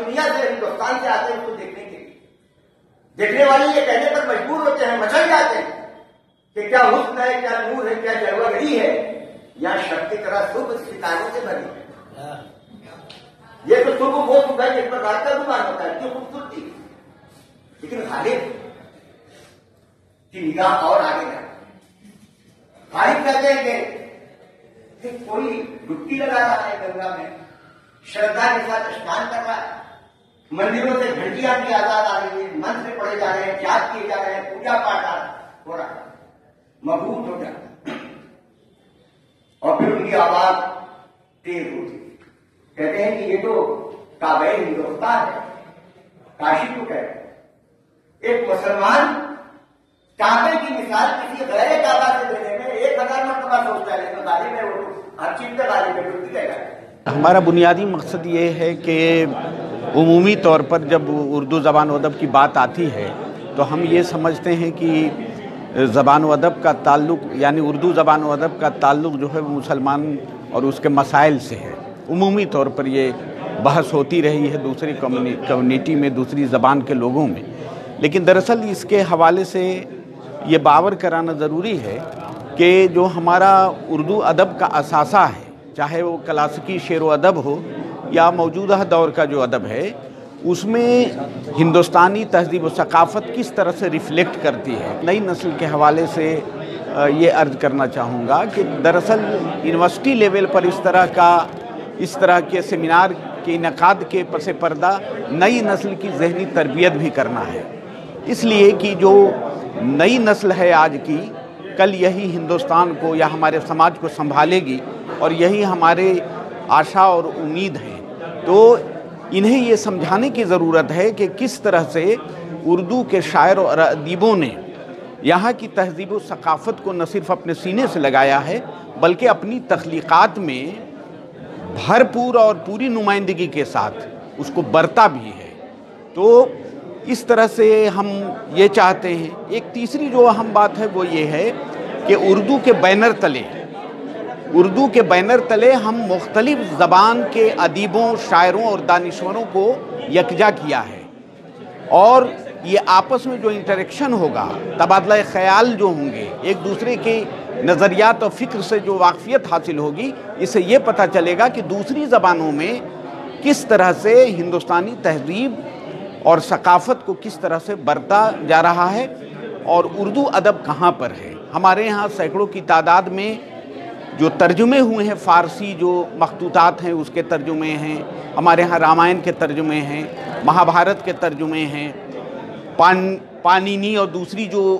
دنیا سے ہندوستان سے آتے ہیں اس کو دیکھنے کے لیے. دیکھنے والے یہ کہنے پر مجبور ہوتے ہیں, مچل جاتے ہیں کہ کیا حسن ہے, کیا نور ہے, کیا جلوہ گری ہے, یا شب کی طرح صبح ستاروں سے بھری ہے. یہ تو صبح وہ صبح جس پر رات کا گمان ہوتا ہے, کیوں خوبصورتی. لیکن غالب کی نگاہ اور آگے جاتی. غالب کہتے ہیں کہ کوئی ڈبکی لگا رہا ہے گنگا میں, شردا کے ساتھ اسنان کر رہا ہے, مندروں سے گھنٹیاں کی آزاد آ رہی ہے, منتر پڑھے جا رہے ہیں, یاد کیے جا رہے ہیں, پوجا پاٹ ہو رہا ہے, مبہوت ہو جاتا ہے. اور پھر ان کی آواز تیز ہوتی. کہتے ہیں کہ یہ تو کعبہ ہندوستان ہے, کاشی کو کہتے ہیں. ایک مسلمان کعبے کی مثال کسی غیر کعبہ سے دینے میں 1000 مرتبہ سوچتا ہے, لیکن غالب ہے وہ ہر چیز پہ غالب ہے, ڈبکی لگا ہے. ہمارا بنیادی مقصد یہ ہے کہ عمومی طور پر جب اردو زبان و ادب کی بات آتی ہے تو ہم یہ سمجھتے ہیں کہ زبان و ادب کا تعلق, یعنی اردو زبان و ادب کا تعلق جو ہے وہ مسلمان اور اس کے مسائل سے ہے. عمومی طور پر یہ بحث ہوتی رہی ہے دوسری کمیونٹی میں, دوسری زبان کے لوگوں میں, لیکن دراصل اس کے حوالے سے یہ باور کرانا ضروری ہے کہ جو ہمارا اردو ادب کا اثاثہ ہے, چاہے وہ کلاسیکی شعر و ادب ہو یا موجودہ دور کا جو ادب ہے, اس میں ہندوستانی تہذیب و ثقافت کس طرح سے ریفلیکٹ کرتی ہے. نئی نسل کے حوالے سے یہ عرض کرنا چاہوں گا کہ دراصل یونیورسٹی لیول پر اس طرح کے سیمینار کے انعقاد کے پس پردہ نئی نسل کی ذہنی تربیت بھی کرنا ہے. اس لیے کہ جو نئی نسل ہے آج کی, کل یہی ہندوستان کو یا ہمارے سماج کو سنبھالے گی, اور یہی ہمارے آشا اور امید ہے. تو انہیں یہ سمجھانے کی ضرورت ہے کہ کس طرح سے اردو کے شاعر اور ادیبوں نے یہاں کی تہذیب و ثقافت کو نہ صرف اپنے سینے سے لگایا ہے بلکہ اپنی تخلیقات میں بھرپور اور پوری نمائندگی کے ساتھ اس کو برتا بھی ہے. تو اس طرح سے ہم یہ چاہتے ہیں. ایک تیسری جو اہم بات ہے وہ یہ ہے کہ اردو کے بینر تلے ہم مختلف زبان کے ادیبوں, شاعروں اور دانشوروں کو یکجا کیا ہے, اور یہ آپس میں جو انٹریکشن ہوگا, تبادلہ خیال جو ہوں گے, ایک دوسرے کے نظریات اور فکر سے جو واقفیت حاصل ہوگی, اس سے یہ پتہ چلے گا کہ دوسری زبانوں میں کس طرح سے ہندوستانی تہذیب اور ثقافت کو کس طرح سے برتا جا رہا ہے اور اردو ادب کہاں پر ہے. ہمارے یہاں سینکڑوں کی تعداد میں جو ترجمے ہوئے ہیں, فارسی جو مخطوطات ہیں اس کے ترجمے ہیں, ہمارے ہاں رامائن کے ترجمے ہیں, مہابھارت کے ترجمے ہیں, پانینی اور دوسری جو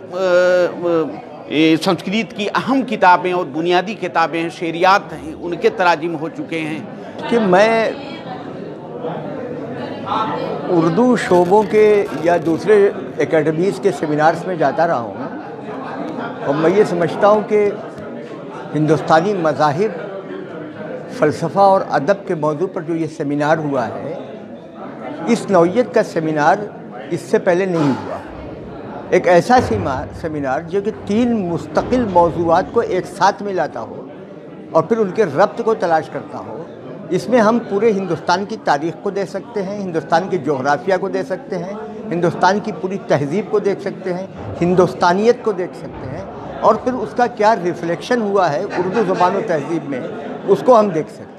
سنسکرت کی اہم کتابیں اور بنیادی کتابیں ہیں, شعریات ہیں, ان کے تراجم ہو چکے ہیں. کہ میں اردو شعبوں کے یا دوسرے اکیڈمیز کے سیمینارز میں جاتا رہا ہوں, اور میں یہ سمجھتا ہوں کہ ہندوستانی مذاہب, فلسفہ اور ادب کے موضوع پر جو یہ سیمینار ہوا ہے, اس نوعیت کا سیمینار اس سے پہلے نہیں ہوا. ایک ایسا سیمینار جو کہ 3 مستقل موضوعات کو ایک ساتھ میں لاتا ہو اور پھر ان کے ربط کو تلاش کرتا ہو. اس میں ہم پورے ہندوستان کی تاریخ کو دیکھ سکتے ہیں, ہندوستان کی جغرافیہ کو دیکھ سکتے ہیں, ہندوستان کی پوری تہذیب کو دیکھ سکتے ہیں, ہندوستانیت کو دیکھ سکتے ہیں, اور پھر اس کا کیا ریفلیکشن ہوا ہے اردو زبان و تہذیب میں, اس کو ہم دیکھ سکتے ہیں.